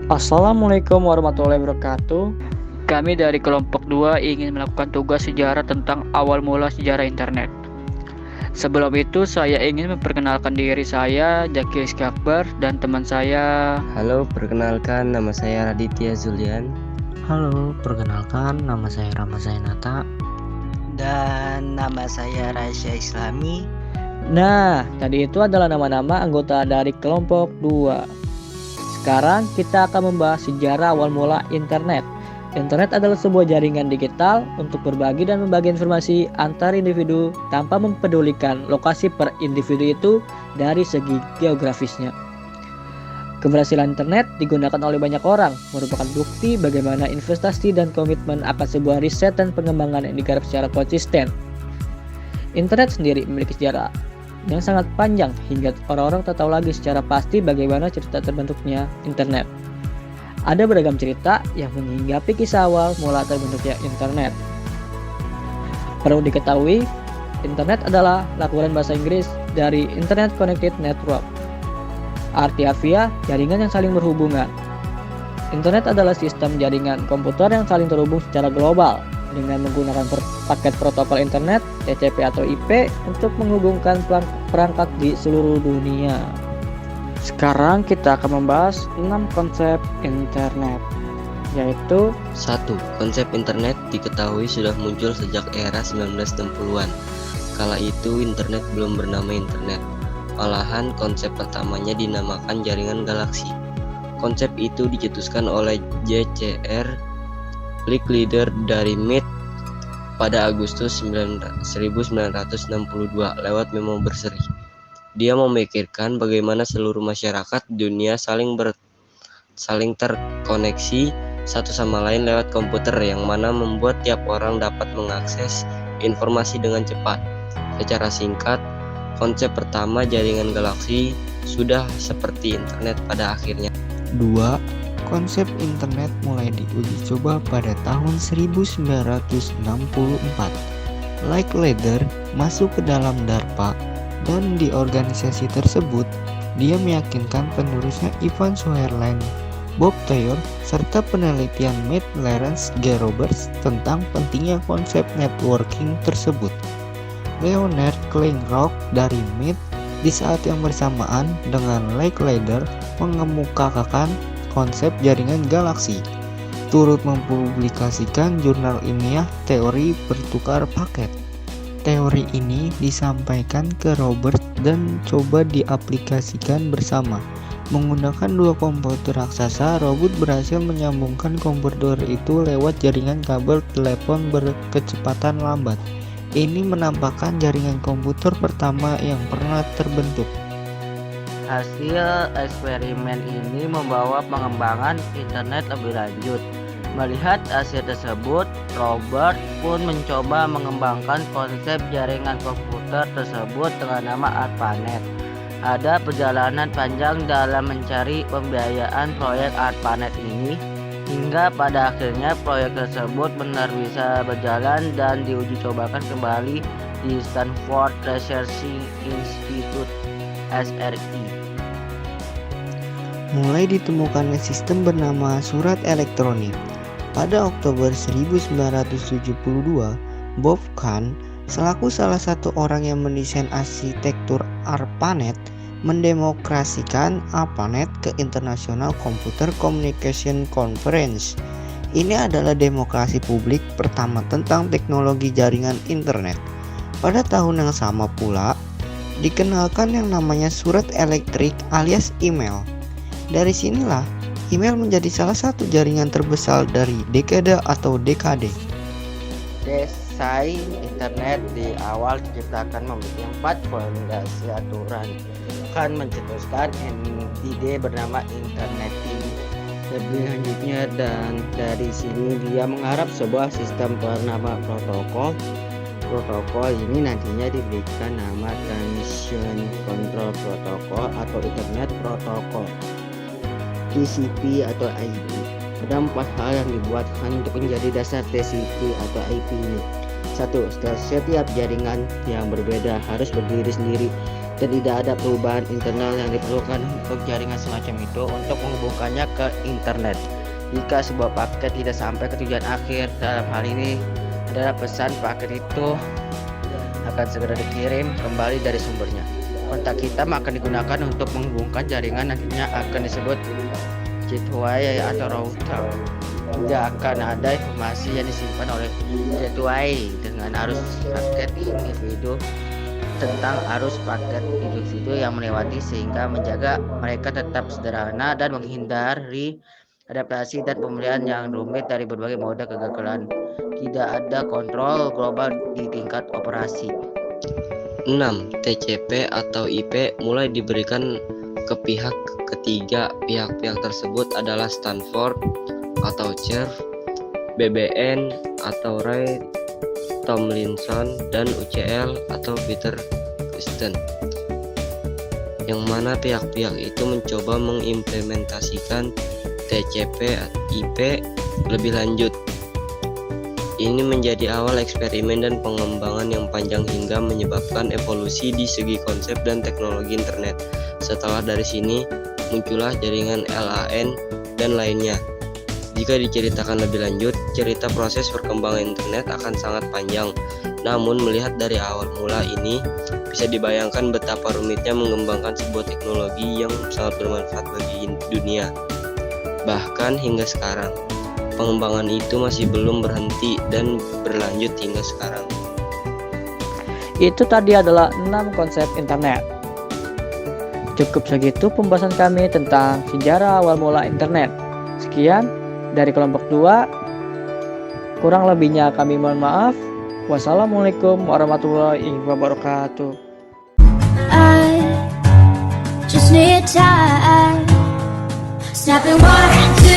Assalamualaikum warahmatullahi wabarakatuh. Kami dari kelompok 2 ingin melakukan tugas sejarah tentang awal mula sejarah internet. Sebelum itu saya ingin memperkenalkan diri saya, Zaki Rizky Akbar, dan teman saya. Halo, perkenalkan nama saya Raditya Zulian. Halo, perkenalkan nama saya Rama Zainata. Dan nama saya Rasya Islami. Nah, tadi itu adalah nama-nama anggota dari kelompok 2. Sekarang kita akan membahas sejarah awal mula internet. Internet adalah sebuah jaringan digital untuk berbagi dan membagi informasi antar individu tanpa mempedulikan lokasi per individu itu dari segi geografisnya. Keberhasilan internet digunakan oleh banyak orang, merupakan bukti bagaimana investasi dan komitmen akan sebuah riset dan pengembangan yang digarap secara konsisten. Internet sendiri memiliki sejarah yang sangat panjang hingga orang-orang tak tahu lagi secara pasti bagaimana cerita terbentuknya internet. Ada beragam cerita yang menghinggapi kisah awal mula terbentuknya internet. Perlu diketahui, internet adalah lakukan bahasa Inggris dari Internet Connected Network. Arti harfiah, jaringan yang saling berhubungan. Internet adalah sistem jaringan komputer yang saling terhubung secara global dengan menggunakan paket protokol internet TCP atau IP untuk menghubungkan perangkat di seluruh dunia. Sekarang kita akan membahas 6 konsep internet, yaitu 1. Konsep internet diketahui sudah muncul sejak era 1960-an. Kala itu internet belum bernama internet. Malahan konsep pertamanya dinamakan jaringan galaksi. Konsep itu dicetuskan oleh J.C.R. Licklider dari MIT pada Agustus 1962 lewat memo berseri. Dia memikirkan bagaimana seluruh masyarakat dunia saling terkoneksi satu sama lain lewat komputer, yang mana membuat tiap orang dapat mengakses informasi dengan cepat. Secara singkat, konsep pertama jaringan galaksi sudah seperti internet pada akhirnya. 2. Konsep internet mulai diuji coba pada tahun 1964. Licklider masuk ke dalam DARPA, dan di organisasi tersebut dia meyakinkan penerusnya Ivan Sutherland, Bob Taylor, serta penelitian Matt Lawrence G. Roberts tentang pentingnya konsep networking tersebut. Leonard Kleinrock dari MIT di saat yang bersamaan dengan Licklider mengemukakan konsep jaringan galaksi, turut mempublikasikan jurnal ilmiah teori bertukar paket. Teori ini disampaikan ke Robert dan coba diaplikasikan bersama. Menggunakan 2 komputer raksasa, Robert berhasil menyambungkan komputer itu lewat jaringan kabel telepon berkecepatan lambat. Ini menampakkan jaringan komputer pertama yang pernah terbentuk. Hasil eksperimen ini membawa pengembangan internet lebih lanjut. Melihat hasil tersebut, Robert pun mencoba mengembangkan konsep jaringan komputer tersebut dengan nama ARPANET. Ada perjalanan panjang dalam mencari pembiayaan proyek ARPANET ini, hingga pada akhirnya proyek tersebut benar bisa berjalan dan diuji cobakan kembali di Stanford Research Institute (SRI). Mulai ditemukannya sistem bernama surat elektronik. Pada Oktober 1972, Bob Kahn, selaku salah satu orang yang mendesain arsitektur ARPANET, mendemokrasikan ARPANET ke International Computer Communication Conference. Ini adalah demokrasi publik pertama tentang teknologi jaringan internet. Pada tahun yang sama pula, dikenalkan yang namanya surat elektrik alias email. Dari sinilah email menjadi salah satu jaringan terbesar dari dekade atau dekade. Desain internet di awal diciptakan memiliki 4 fondasi aturan. Kan mencetuskan ide bernama internet ini. Lebih lanjutnya, dan dari sini dia mengharap sebuah sistem bernama protokol. Protokol ini nantinya diberikan nama Transmission Control Protocol atau Internet Protocol, TCP atau IP. Ada 4 hal yang dibuatkan untuk menjadi dasar TCP atau IP ini. 1. Setiap jaringan yang berbeda harus berdiri sendiri dan tidak ada perubahan internal yang diperlukan untuk jaringan semacam itu untuk menghubungkannya ke internet. Jika sebuah paket tidak sampai ke tujuan akhir, dalam hal ini adalah pesan paket itu akan segera dikirim kembali dari sumbernya. Kontak hitam akan digunakan untuk menghubungkan jaringan, nantinya akan disebut gateway atau router. Tidak akan ada informasi yang disimpan oleh gateway dengan arus paket individu tentang arus paket individu yang melewati, sehingga menjaga mereka tetap sederhana dan menghindari adaptasi dan pemilihan yang rumit dari berbagai mode kegagalan. Tidak ada kontrol global di tingkat operasi. 6. TCP atau IP mulai diberikan ke pihak ketiga. Pihak-pihak tersebut adalah Stanford atau Cerf, BBN atau Ray Tomlinson, dan UCL atau Peter Kristen, yang mana pihak-pihak itu mencoba mengimplementasikan TCP/IP lebih lanjut. Ini menjadi awal eksperimen dan pengembangan yang panjang hingga menyebabkan evolusi di segi konsep dan teknologi internet. Setelah dari sini muncullah jaringan LAN dan lainnya. Jika diceritakan lebih lanjut, cerita proses perkembangan internet akan sangat panjang. Namun melihat dari awal mula ini, bisa dibayangkan betapa rumitnya mengembangkan sebuah teknologi yang sangat bermanfaat bagi dunia. Bahkan hingga sekarang, pengembangan itu masih belum berhenti dan berlanjut hingga sekarang. Itu tadi adalah 6 konsep internet. Cukup segitu pembahasan kami tentang sejarah awal mula internet. Sekian dari kelompok 2. Kurang lebihnya kami mohon maaf. Wassalamualaikum warahmatullahi wabarakatuh. I just need time. Snapping 1, 2